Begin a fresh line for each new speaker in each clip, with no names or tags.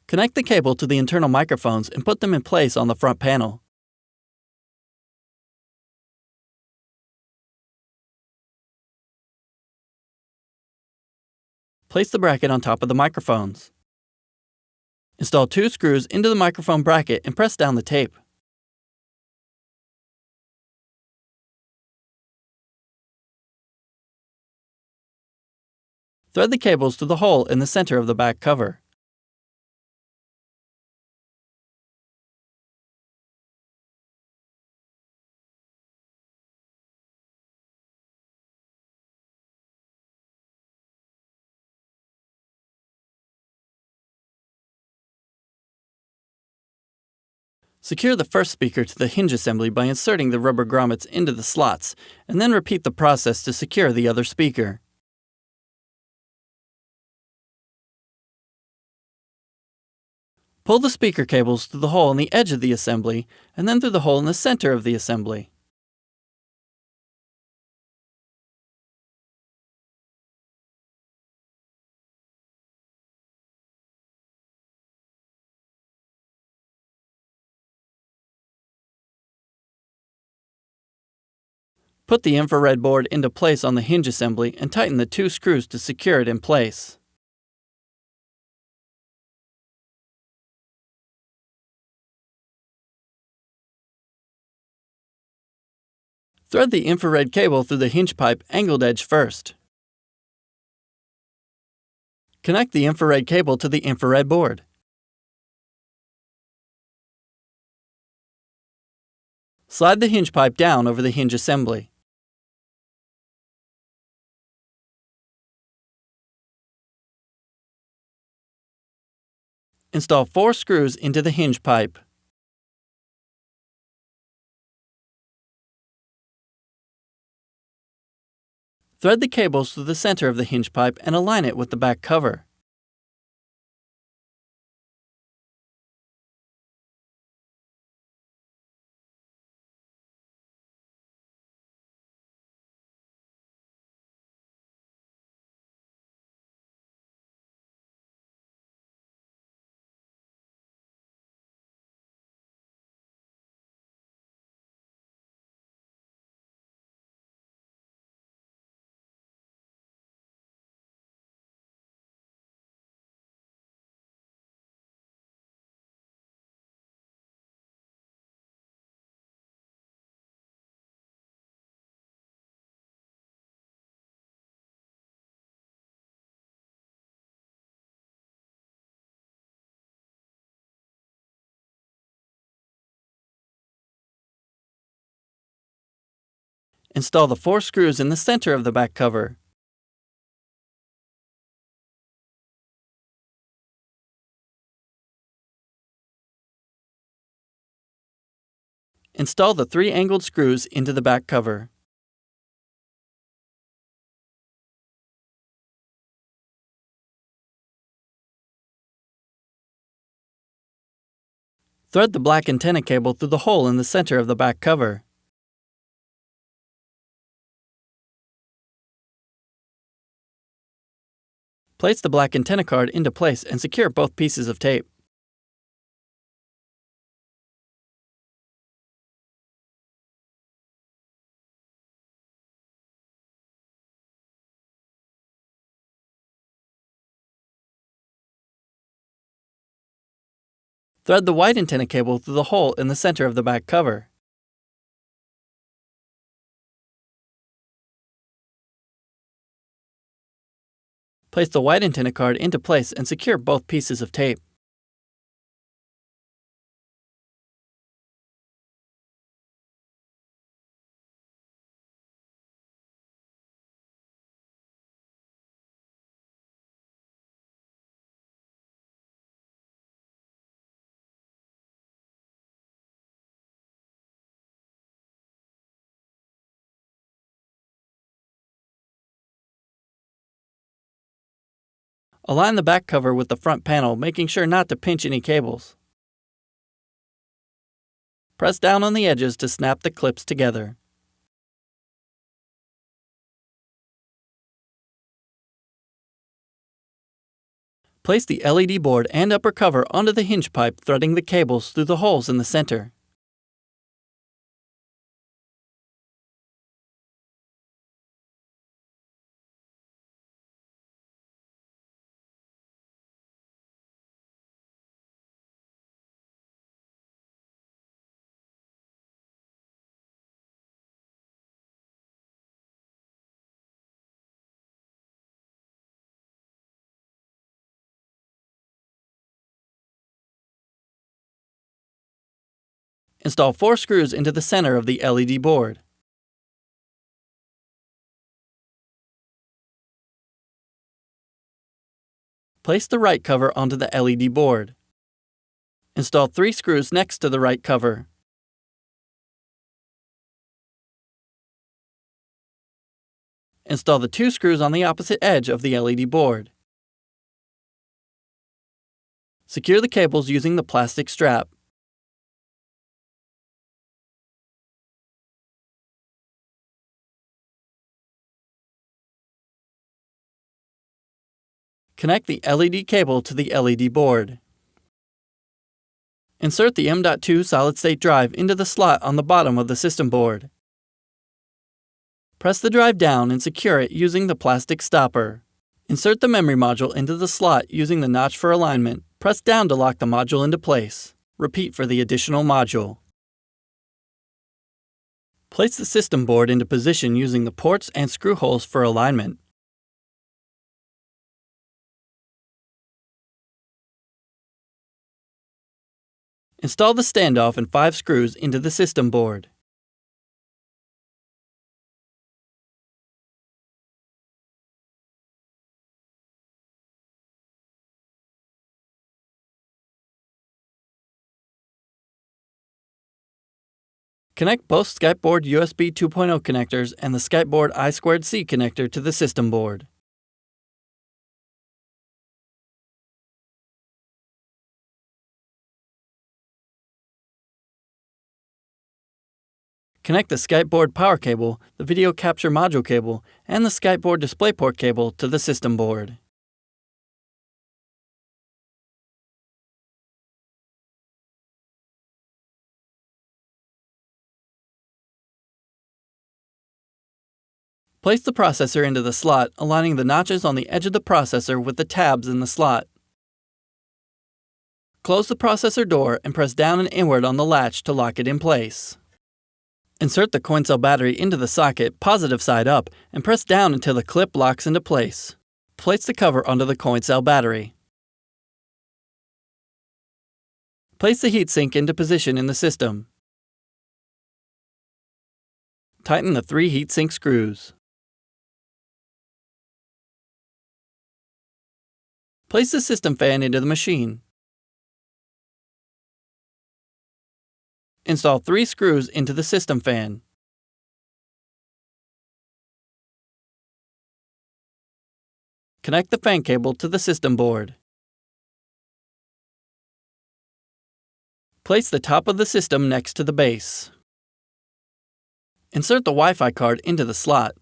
Connect the cable to the internal microphones and put them in place on the front panel. Place the bracket on top of the microphones. Install 2 screws into the microphone bracket and press down the tape. Thread the cables through the hole in the center of the back cover. Secure the first speaker to the hinge assembly by inserting the rubber grommets into the slots, and then repeat the process to secure the other speaker. Pull the speaker cables through the hole in the edge of the assembly, and then through the hole in the center of the assembly. Put the infrared board into place on the hinge assembly and tighten the 2 screws to secure it in place. Thread the infrared cable through the hinge pipe angled edge first. Connect the infrared cable to the infrared board. Slide the hinge pipe down over the hinge assembly. Install 4 screws into the hinge pipe. Thread the cables through the center of the hinge pipe and align it with the back cover. Install the 4 screws in the center of the back cover. Install the 3 angled screws into the back cover. Thread the black antenna cable through the hole in the center of the back cover. Place the black antenna card into place and secure both pieces of tape. Thread the white antenna cable through the hole in the center of the back cover. Place the white antenna card into place and secure both pieces of tape. Align the back cover with the front panel, making sure not to pinch any cables. Press down on the edges to snap the clips together. Place the LED board and upper cover onto the hinge pipe, threading the cables through the holes in the center. Install 4 screws into the center of the LED board. Place the right cover onto the LED board. Install 3 screws next to the right cover. Install the 2 screws on the opposite edge of the LED board. Secure the cables using the plastic strap. Connect the LED cable to the LED board. Insert the M.2 solid-state drive into the slot on the bottom of the system board. Press the drive down and secure it using the plastic stopper. Insert the memory module into the slot using the notch for alignment. Press down to lock the module into place. Repeat for the additional module. Place the system board into position using the ports and screw holes for alignment. Install the standoff and 5 screws into the system board. Connect both SkypeBoard USB 2.0 connectors and the SkypeBoard I2C connector to the system board. Connect the SkypeBoard power cable, the video capture module cable, and the SkypeBoard DisplayPort cable to the system board. Place the processor into the slot, aligning the notches on the edge of the processor with the tabs in the slot. Close the processor door and press down and inward on the latch to lock it in place. Insert the coin cell battery into the socket, positive side up, and press down until the clip locks into place. Place the cover onto the coin cell battery. Place the heatsink into position in the system. Tighten the 3 heatsink screws. Place the system fan into the machine. Install 3 screws into the system fan. Connect the fan cable to the system board. Place the top of the system next to the base. Insert the Wi-Fi card into the slot.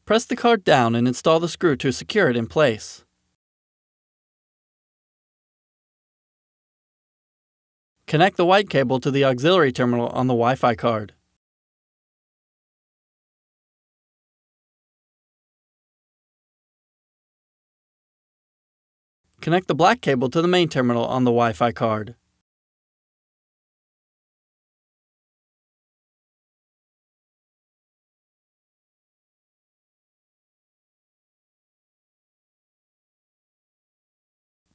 Press the card down and install the screw to secure it in place. Connect the white cable to the auxiliary terminal on the Wi-Fi card. Connect the black cable to the main terminal on the Wi-Fi card.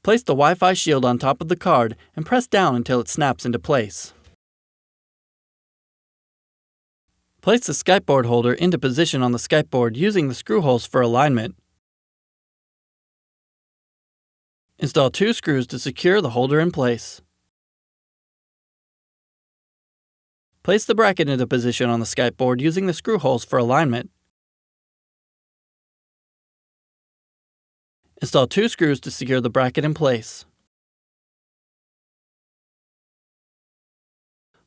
Place the Wi-Fi shield on top of the card and press down until it snaps into place. Place the SkypeBoard holder into position on the SkypeBoard using the screw holes for alignment. Install 2 screws to secure the holder in place. Place the bracket into position on the SkypeBoard using the screw holes for alignment. Install 2 screws to secure the bracket in place.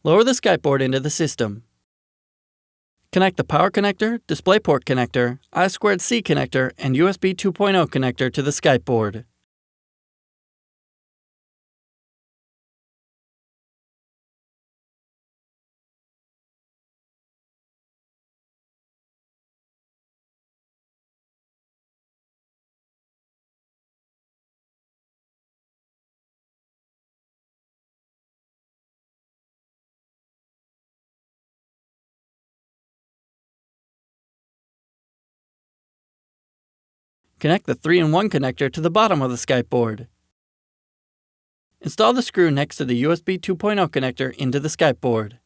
Lower the SkypeBoard into the system. Connect the power connector, DisplayPort connector, I2C connector, and USB 2.0 connector to the Skype board. Connect the 3-in-1 connector to the bottom of the Skype board. Install the screw next to the USB 2.0 connector into the Skype board.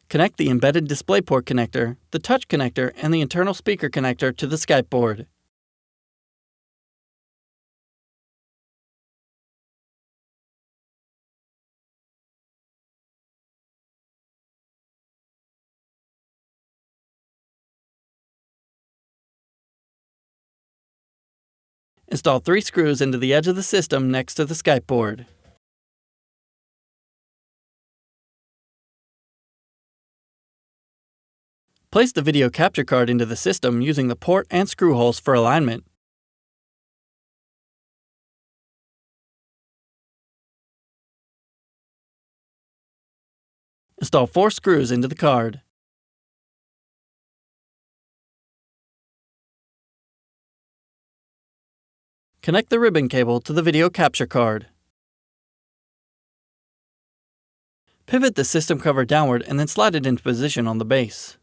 Connect the embedded DisplayPort connector, the touch connector, and the internal speaker connector to the Skype board. Install 3 screws into the edge of the system next to the Skype board. Place the video capture card into the system using the port and screw holes for alignment. Install 4 screws into the card. Connect the ribbon cable to the video capture card. Pivot the system cover downward and then slide it into position on the base.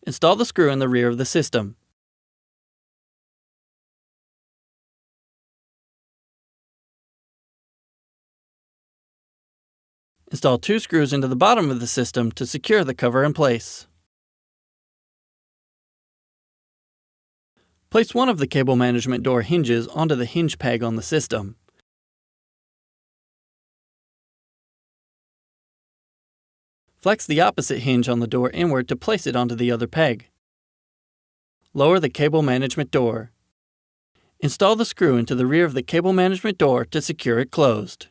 Install the screw in the rear of the system. Install 2 screws into the bottom of the system to secure the cover in place. Place one of the cable management door hinges onto the hinge peg on the system. Flex the opposite hinge on the door inward to place it onto the other peg. Lower the cable management door. Install the screw into the rear of the cable management door to secure it closed.